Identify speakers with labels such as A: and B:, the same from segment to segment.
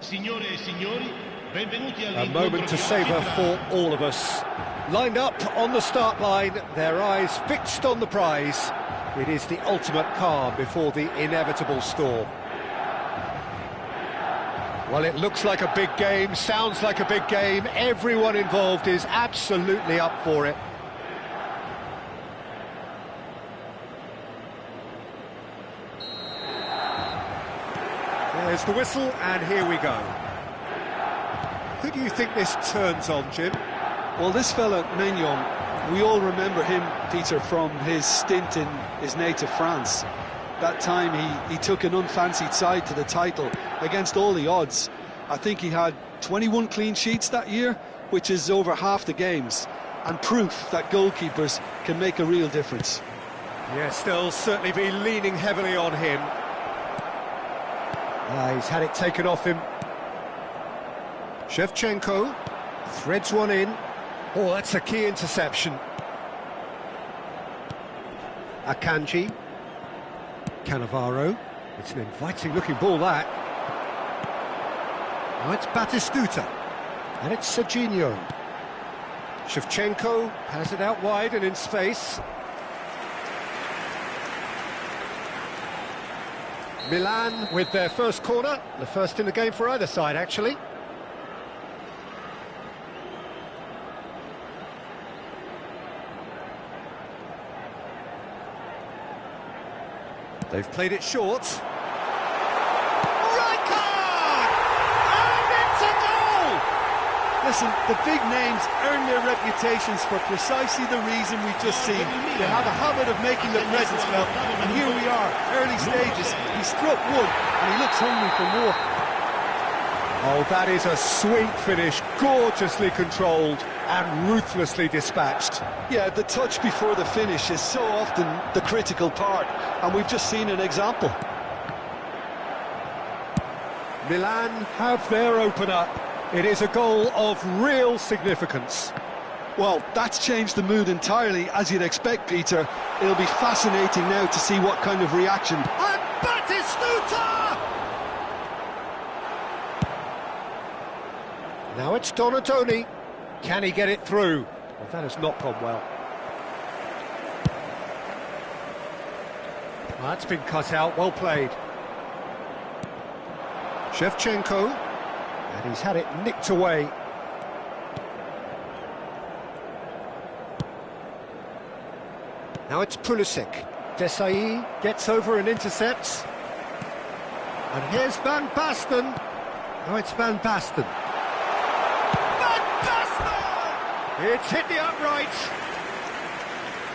A: Signore e signori, benvenuti
B: A moment to
A: all'incontro
B: savour
A: finale
B: for all of us. Lined up on the start line, their eyes fixed on the prize. It is the ultimate calm before the inevitable storm. Well, it looks like a big game, sounds like a big game. Everyone involved is absolutely up for it. There's the whistle, and here we go. Who do you think this turns on, Jim?
C: Well, this fella, Maignan, we all remember him, Peter, from his stint in his native France. That time he took an unfancied side to the title against all the odds. I think he had 21 clean sheets that year, which is over half the games, and proof that goalkeepers can make a real difference.
B: Yes, they'll certainly be leaning heavily on him. He's had it taken off him. Shevchenko threads one in. Oh, that's a key interception. Akanji. Cannavaro. It's an inviting-looking ball, that. Now it's Batistuta. And it's Serginho. Shevchenko has it out wide and in space. Milan with their first corner, the first in the game for either side, actually. They've played it short. Rijkaard! And it's a goal!
C: Listen, the big names earn their reputations for precisely the reason we've just seen. They have a habit of making their presence felt, and here we are, early stages. He struck one, and he looks hungry for more.
B: Oh, that is a sweet finish, gorgeously controlled and ruthlessly dispatched.
C: Yeah, the touch before the finish is so often the critical part, and we've just seen an example.
B: Milan have their opener. It is a goal of real significance.
C: Well, that's changed the mood entirely, as you'd expect, Peter. It'll be fascinating now to see what kind of reaction.
B: And Batistuta! Now it's Donatoni. Can he get it through? Well, that has not gone well. Well, that's been cut out, well played. Shevchenko. And he's had it nicked away. Now it's Pulisic. Desai gets over and intercepts. And here's Van Basten. Now it's Van Basten. It's hit the upright.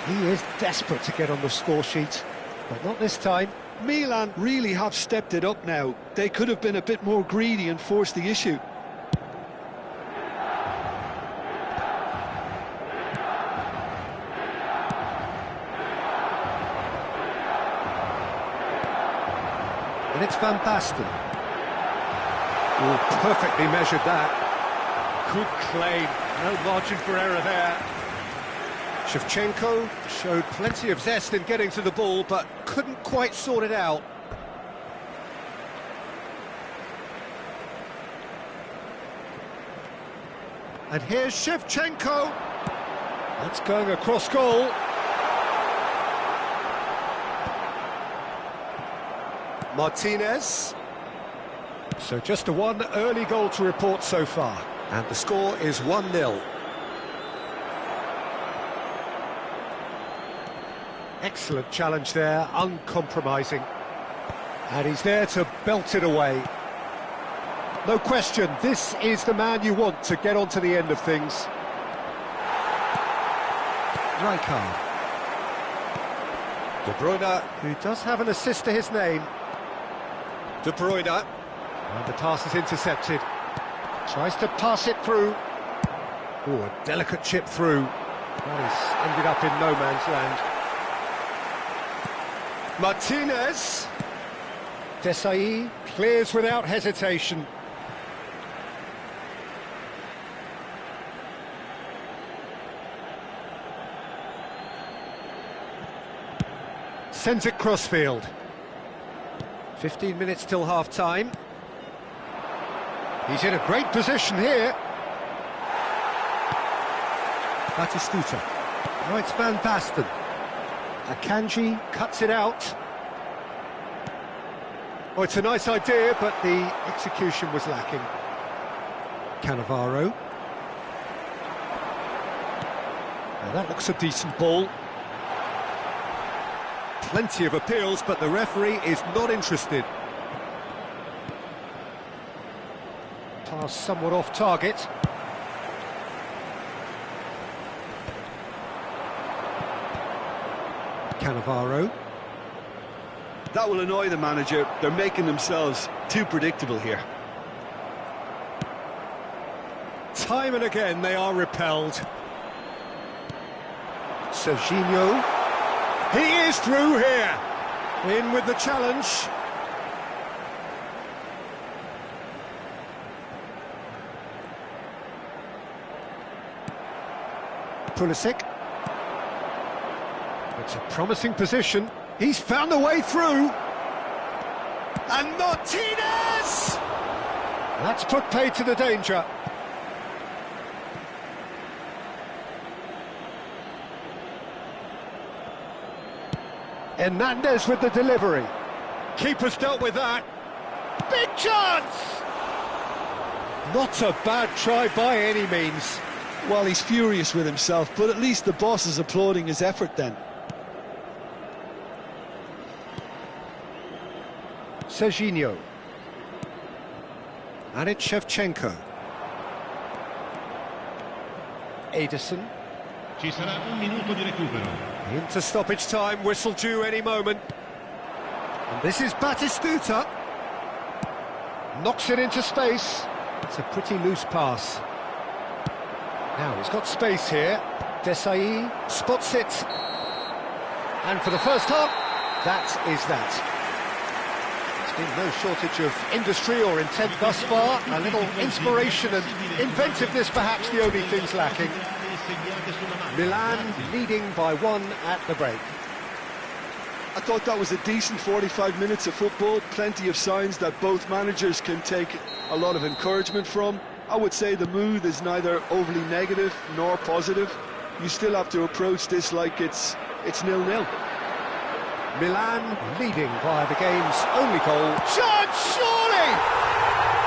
B: He is desperate to get on the score sheet, but not this time.
C: Milan really have stepped it up now. They could have been a bit more greedy and forced the issue.
B: And it's Van Basten. Oh, perfectly measured that. Good claim. No margin for error there. Shevchenko showed plenty of zest in getting to the ball, but couldn't quite sort it out. And here's Shevchenko. That's going across goal. Martinez. So just a one early goal to report so far. And the score is 1-0. Excellent challenge there, uncompromising. And he's there to belt it away. No question, this is the man you want to get on to the end of things. Rijkaard. De Bruyne, who does have an assist to his name. De Bruyne. And the pass is intercepted. Tries to pass it through. Oh, a delicate chip through. Well, he's ended up in no man's land. Martinez. Desai clears without hesitation. Sends it crossfield. 15 minutes till half-time. He's in a great position here. Batistuta. Oh, it's Van Basten. Akanji cuts it out. Oh, it's a nice idea, but the execution was lacking. Cannavaro. Now that looks a decent ball. Plenty of appeals, but the referee is not interested. Pass somewhat off target. Cannavaro.
C: That will annoy the manager. They're making themselves too predictable here.
B: Time and again they are repelled. Serginho. He is through here. In with the challenge. Pulisic. It's a promising position. He's found a way through. And Martinez! That's put paid to the danger. Hernandez with the delivery. Keeper's dealt with that. Big chance! Not a bad try by any means.
C: Well, he's furious with himself, but at least the boss is applauding his effort then.
B: Serginho. And it's Shevchenko. Ederson.
A: Ci sarà un minuto di recupero.
B: Into stoppage time, whistle due any moment. And this is Batistuta. Knocks it into space. It's a pretty loose pass. Now he's got space here. Desai spots it. And for the first half, that is that. There's been no shortage of industry or intent thus far. A little inspiration and inventiveness perhaps the only things lacking. Milan leading by 1 at the break.
C: I thought that was a decent 45 minutes of football. Plenty of signs that both managers can take a lot of encouragement from. I would say the mood is neither overly negative nor positive. You still have to approach this like it's 0-0.
B: Milan leading via the game's only goal. Shot, surely!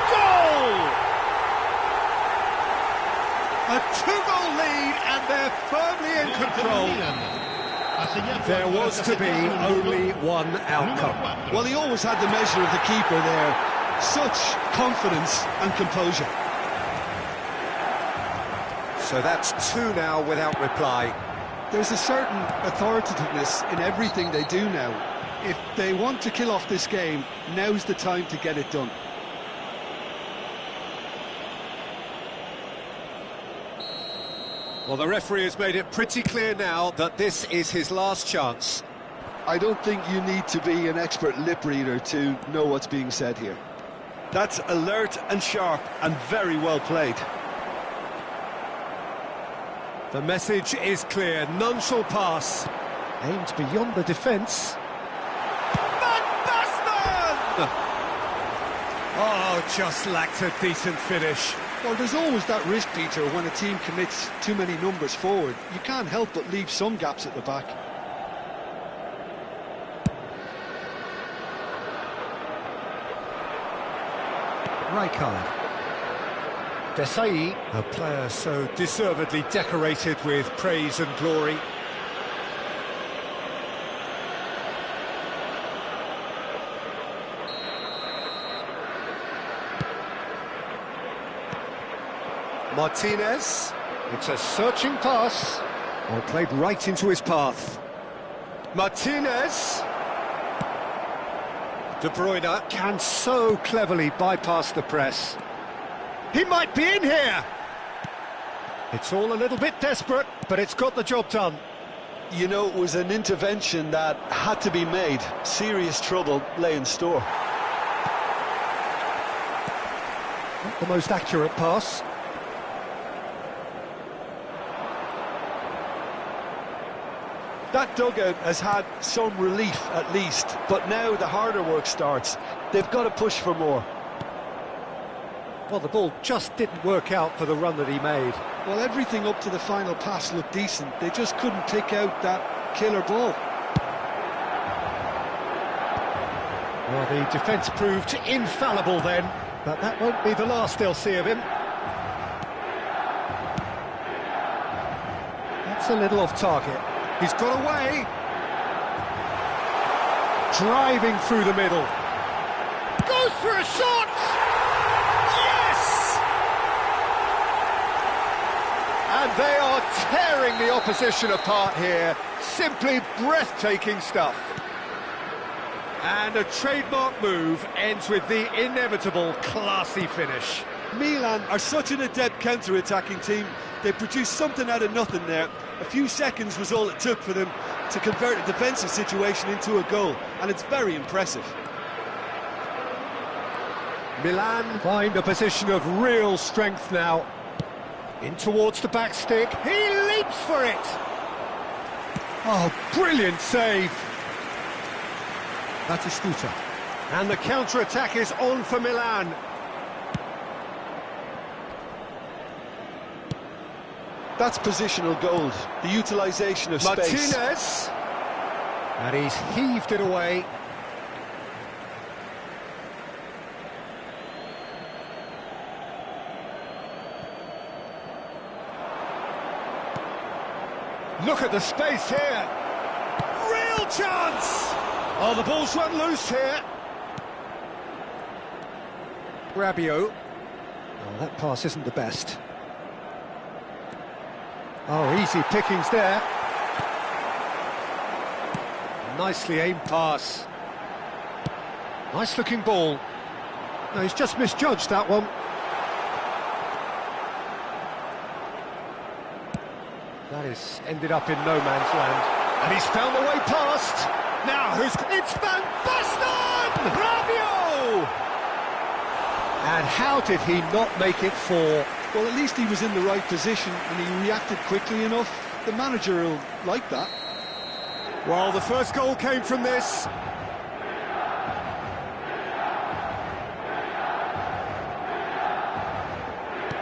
B: Goal! A 2-goal lead and they're firmly in control. There was to be only one outcome.
C: Well, he always had the measure of the keeper there. Such confidence and composure.
B: So that's 2 now without reply.
C: There's a certain authoritativeness in everything they do now. If they want to kill off this game, now's the time to get it done.
B: Well, the referee has made it pretty clear now that this is his last chance.
C: I don't think you need to be an expert lip reader to know what's being said here. That's alert and sharp and very well played.
B: The message is clear, none shall pass. Aimed beyond the defence. Van Basten! Oh, just lacked a decent finish.
C: Well, there's always that risk, Peter, when a team commits too many numbers forward. You can't help but leave some gaps at the back.
B: Rijkaard. Desai, a player so deservedly decorated with praise and glory. Martinez. It's a searching pass. Well, played right into his path. Martinez. De Bruyne can so cleverly bypass the press. He might be in here! It's all a little bit desperate, but it's got the job done.
C: You know, it was an intervention that had to be made. Serious trouble lay in store.
B: Not the most accurate pass.
C: That dugout has had some relief at least, but now the harder work starts. They've got to push for more.
B: Well, the ball just didn't work out for the run that he made.
C: Well, everything up to the final pass looked decent. They just couldn't pick out that killer ball.
B: Well, the defence proved infallible then, but that won't be the last they'll see of him. That's a little off target. He's got away. Driving through the middle. Goes for a shot! Yes! And they are tearing the opposition apart here. Simply breathtaking stuff. And a trademark move ends with the inevitable classy finish.
C: Milan are such an adept counter-attacking team. They produced something out of nothing there. A few seconds was all it took for them to convert a defensive situation into a goal, and it's very impressive.
B: Milan find a position of real strength now. In towards the back stick. He leaps for it! Oh, brilliant save! Batistuta. And the counter-attack is on for Milan.
C: That's positional gold, the utilisation of space.
B: Martinez! And he's heaved it away. Look at the space here. Real chance! Oh, the ball's run loose here. Rabiot. Oh, that pass isn't the best. Oh, easy pickings there. Nicely aimed pass. Nice looking ball. No, he's just misjudged that one. That is ended up in no man's land. And he's found the way past. Now, it's Van Basten! Rabiot! And how did he not make it 4?
C: Well, at least he was in the right position and he reacted quickly enough. The manager will like that.
B: Well, the first goal came from this.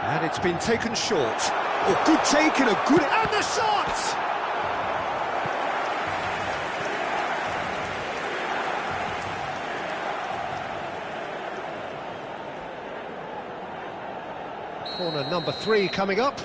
B: And it's been taken short. Oh, good take and a good... And the shot! Corner number 3 coming up.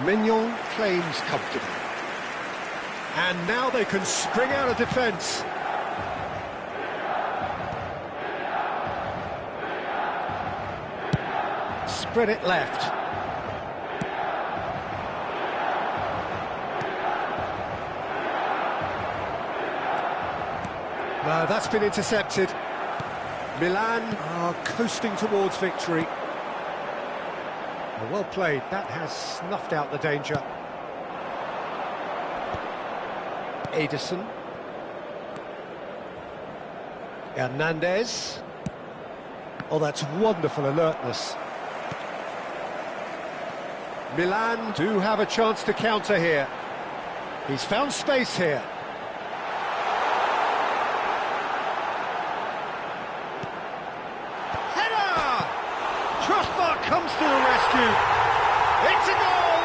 B: Mignon claims comfortably. And now they can spring out of defence. Spread it left. No, that's been intercepted. Milan are coasting towards victory. Well played, that has snuffed out the danger. Ederson. Hernandez. Oh, that's wonderful alertness. Milan do have a chance to counter here. He's found space here. Comes to the rescue. It's a goal!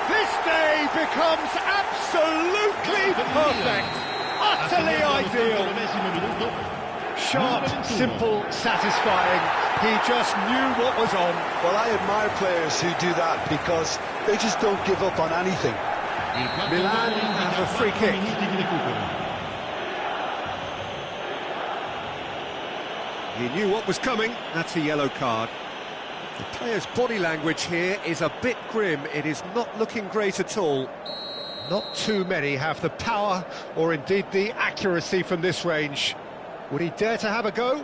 B: This day becomes absolutely perfect. Utterly ideal. Sharp, simple, satisfying. He just knew what was on.
C: Well, I admire players who do that because they just don't give up on anything.
B: Milan have a free kick. He knew what was coming. That's a yellow card. The player's body language here is a bit grim. It is not looking great at all. Not too many have the power or indeed the accuracy from this range. Would he dare to have a go?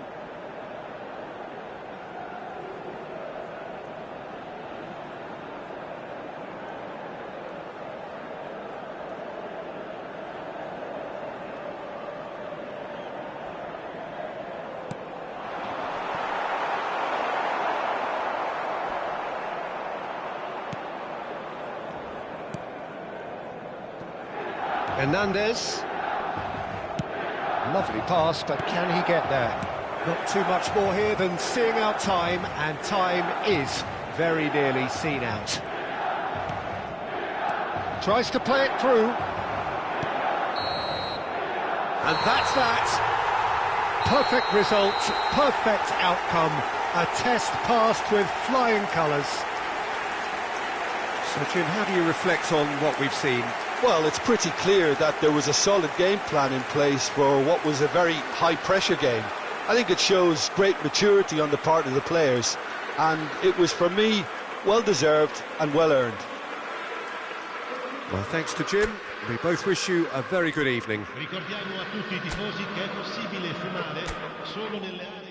B: Hernandez. Lovely pass, but can he get there? Not too much more here than seeing out time, and time is very nearly seen out. Tries to play it through. And that's that. Perfect result, perfect outcome. A test passed with flying colours. So, Jim, how do you reflect on what we've seen?
C: Well, it's pretty clear that there was a solid game plan in place for what was a very high-pressure game. I think it shows great maturity on the part of the players, and it was, for me, well-deserved and well-earned.
B: Well, thanks to Jim. We both wish you a very good evening.
A: Ricordiamo a tutti i tifosi che è possibile fumare solo nelle aree